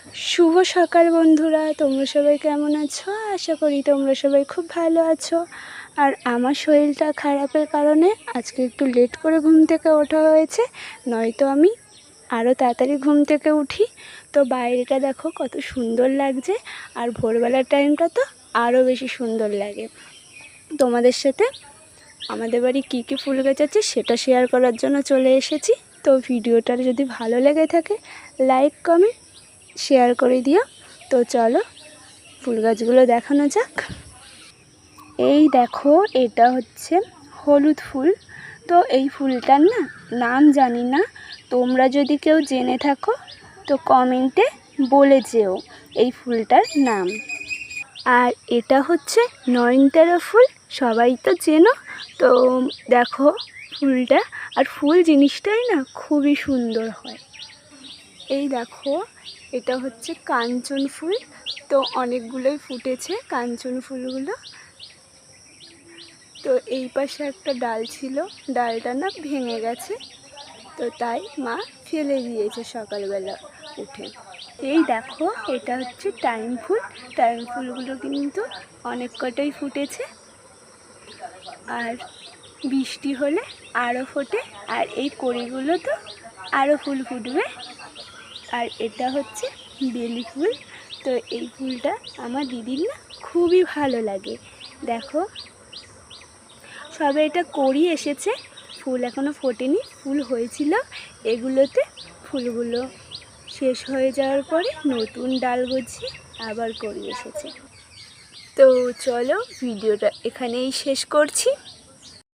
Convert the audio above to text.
শুভ সকাল বন্ধুরা, তোমরা সবাই কেমন আছো? আশা করি তোমরা সবাই খুব ভালো আছো। আর আমার শরীরটা খারাপের কারণে আজকে একটু লেট করে ঘুম থেকে ওঠা হয়েছে, নয়তো আমি আরও তাড়াতাড়ি ঘুম থেকে উঠি। তো বাইরেটা দেখো কত সুন্দর লাগছে, আর ভোরবেলার টাইমটা তো আরও বেশি সুন্দর লাগে। তোমাদের সাথে আমাদের বাড়ি কী কী ফুল গাছ আছে সেটা শেয়ার করার জন্য চলে এসেছি। তো ভিডিওটা যদি ভালো লেগে থাকে লাইক কমেন্ট শেয়ার করে দিও। তো চলো ফুল গাছগুলো দেখানো যাক। এই দেখো, এটা হচ্ছে হলুদ ফুল। তো এই ফুলটার নাম জানি না, তোমরা যদি কেউ জেনে থাকো তো কমেন্টে বলে যেও এই ফুলটার নাম। আর এটা হচ্ছে নয়নতারা ফুল, সবাই তো চেনো। তো দেখো ফুলটা, আর ফুল জিনিসটাই খুবই সুন্দর হয়। এই দেখো, এটা হচ্ছে কাঞ্চন ফুল। তো অনেকগুলোই ফুটেছে কাঞ্চন ফুলগুলো। তো এই পাশে একটা ডাল ছিল, ডালটা ভেঙে গেছে, তো তাই মা ফেলে দিয়েছে সকালবেলা উঠে। এই দেখো, এটা হচ্ছে টাইম ফুল। টাইম ফুলগুলো কিন্তু অনেক কটাই ফুটেছে, আর বৃষ্টি হলে আরও ফোটে, আর এই কড়িগুলো তো আরও ফুল ফুটবে। আর এটা হচ্ছে বেলি ফুল। তো এই ফুলটা আমার দিদির খুবই ভালো লাগে। দেখো সবে এটা কড়ি এসেছে, ফুল এখনও ফোটেনি। ফুল হয়েছিল এগুলোতে, ফুলগুলো শেষ হয়ে যাওয়ার পরে নতুন ডাল গজিয়ে আবার কড়ি এসেছে। তো চলো ভিডিওটা এখানেই শেষ করছি।